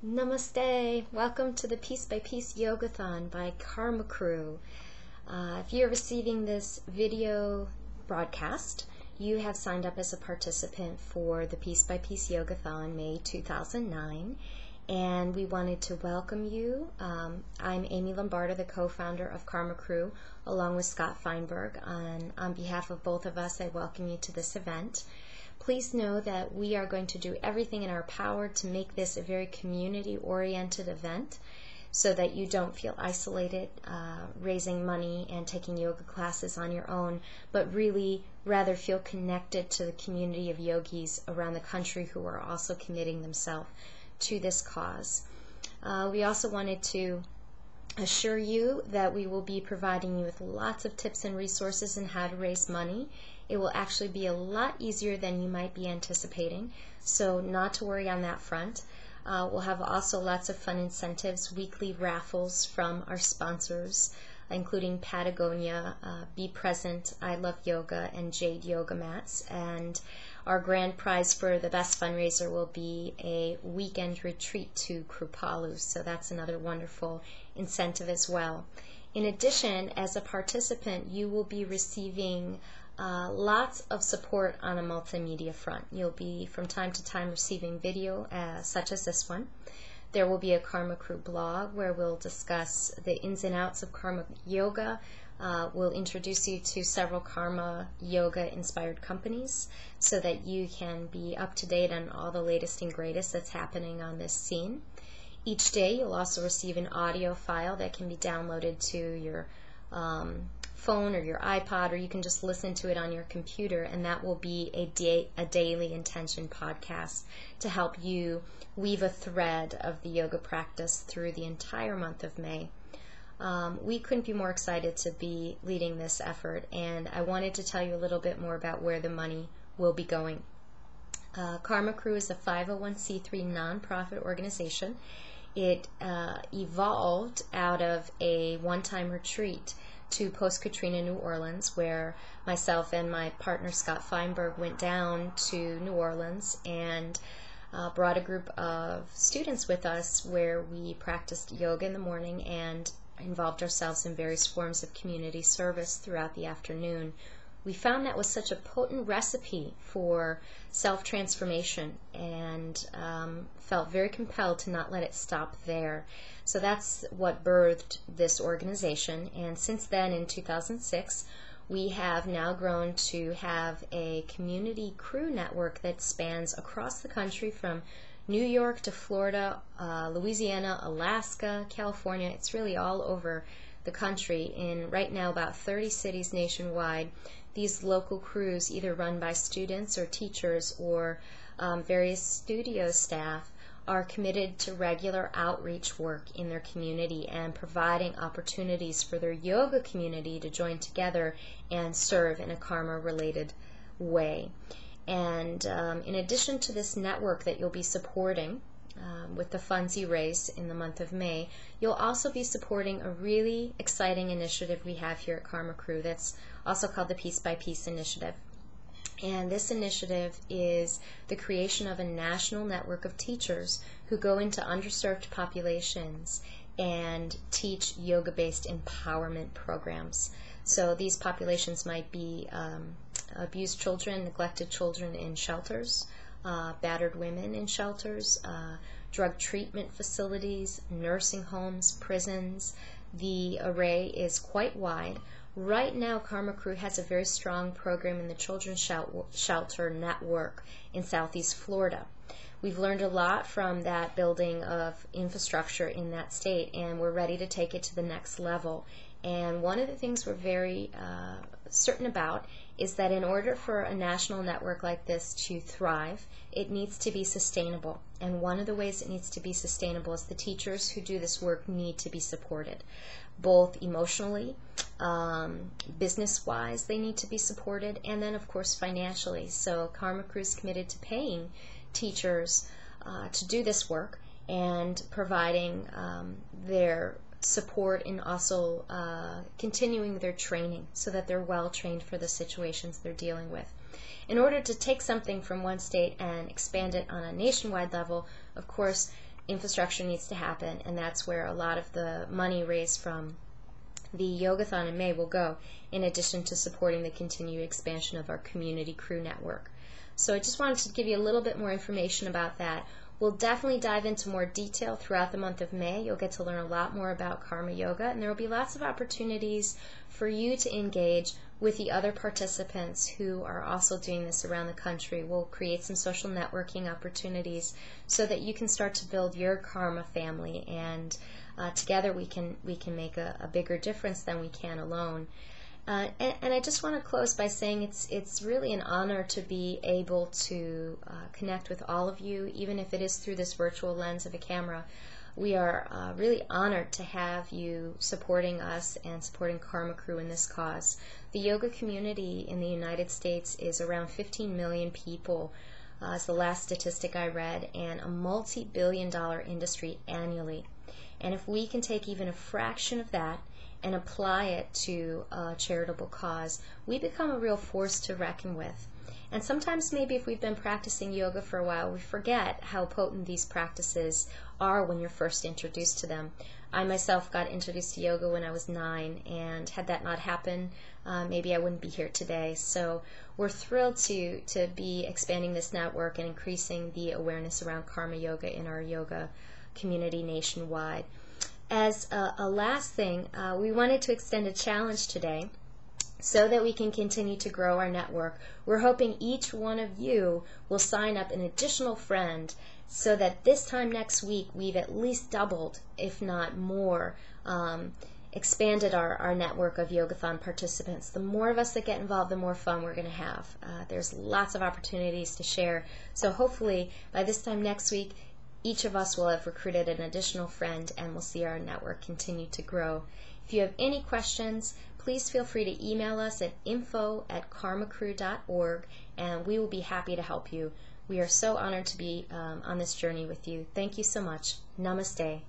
Namaste. Welcome to the Piece by Piece Yogathon by Krew. If you're receiving this video broadcast, you have signed up as a participant for the Piece by Piece Yogathon May 2009, and we wanted to welcome you. I'm Amy Lombardo, the co-founder of Krew, along with Scott Feinberg. On behalf of both of us, I welcome you to this event. Please know that we are going to do everything in our power to make this a very community-oriented event so that you don't feel isolated raising money and taking yoga classes on your own, but really rather feel connected to the community of yogis around the country who are also committing themselves to this cause. We also wanted to assure you that we will be providing you with lots of tips and resources on how to raise money. It will actually be a lot easier than you might be anticipating, so not to worry on that front. We'll have also lots of fun incentives, weekly raffles from our sponsors, including Patagonia, Be Present, I Love Yoga, and Jade Yoga Mats. And our grand prize for the best fundraiser will be a weekend retreat to Krew, so that's another wonderful incentive as well. In addition, as a participant, you will be receiving lots of support on a multimedia front. You'll be from time to time receiving video such as this one. There will be a Krew blog where we'll discuss the ins and outs of karma yoga. We'll introduce you to several karma yoga inspired companies so that you can be up to date on all the latest and greatest that's happening on this scene. Each day you'll also receive an audio file that can be downloaded to your phone or your iPod, or you can just listen to it on your computer, and that will be a daily intention podcast to help you weave a thread of the yoga practice through the entire month of May. We couldn't be more excited to be leading this effort, and I wanted to tell you a little bit more about where the money will be going. Krew is a 501c3 nonprofit organization. It evolved out of a one-time retreat to post-Katrina New Orleans, where myself and my partner Scott Feinberg went down to New Orleans and brought a group of students with us where we practiced yoga in the morning and involved ourselves in various forms of community service throughout the afternoon. We found that was such a potent recipe for self-transformation and felt very compelled to not let it stop there. So that's what birthed this organization, and since then, in 2006, we have now grown to have a community Krew network that spans across the country from New York to Florida, Louisiana, Alaska, California. It's really all over the country in right now about 30 cities nationwide. These local Krews, either run by students or teachers or various studio staff, are committed to regular outreach work in their community and providing opportunities for their yoga community to join together and serve in a karma-related way. And in addition to this network that you'll be supporting with the funds you raise in the month of May, you'll also be supporting a really exciting initiative we have here at Krew that's also called the Piece by Piece Initiative. And this initiative is the creation of a national network of teachers who go into underserved populations and teach yoga-based empowerment programs. So these populations might be abused children, neglected children in shelters, battered women in shelters, drug treatment facilities, nursing homes, prisons. The array is quite wide. Right now, Krew has a very strong program in the Children's Shelter Network in Southeast Florida. We've learned a lot from that building of infrastructure in that state, and we're ready to take it to the next level. And one of the things we're very certain about is that in order for a national network like this to thrive, it needs to be sustainable. And one of the ways it needs to be sustainable is the teachers who do this work need to be supported, both emotionally, business-wise, they need to be supported, and then, of course, financially. So Krew is committed to paying teachers to do this work and providing their support and also continuing their training so that they're well trained for the situations they're dealing with. In order to take something from one state and expand it on a nationwide level, of course, infrastructure needs to happen, and that's where a lot of the money raised from the Yogathon in May will go, in addition to supporting the continued expansion of our community Krew network. So I just wanted to give you a little bit more information about that. We'll definitely dive into more detail throughout the month of May. You'll get to learn a lot more about Karma Yoga, and there will be lots of opportunities for you to engage with the other participants who are also doing this around the country. We'll create some social networking opportunities so that you can start to build your Karma family, and together we can make a bigger difference than we can alone. And I just want to close by saying it's really an honor to be able to connect with all of you, even if it is through this virtual lens of a camera. We are really honored to have you supporting us and supporting Karma Krew in this cause. The yoga community in the United States is around 15 million people, is the last statistic I read, and a multi-billion-dollar industry annually. And if we can take even a fraction of that and apply it to a charitable cause, we become a real force to reckon with. And sometimes maybe if we've been practicing yoga for a while, we forget how potent these practices are when you're first introduced to them. I myself got introduced to yoga when I was 9, and had that not happened, maybe I wouldn't be here today. So we're thrilled to be expanding this network and increasing the awareness around Karma Yoga in our yoga community nationwide. As a last thing, we wanted to extend a challenge today so that we can continue to grow our network. We're hoping each one of you will sign up an additional friend so that this time next week we've at least doubled, if not more, expanded our network of Yogathon participants. The more of us that get involved, the more fun we're going to have. There's lots of opportunities to share. So hopefully by this time next week, each of us will have recruited an additional friend, and we'll see our network continue to grow. If you have any questions, please feel free to email us at info@karmakrew.org, and we will be happy to help you. We are so honored to be on this journey with you. Thank you so much. Namaste.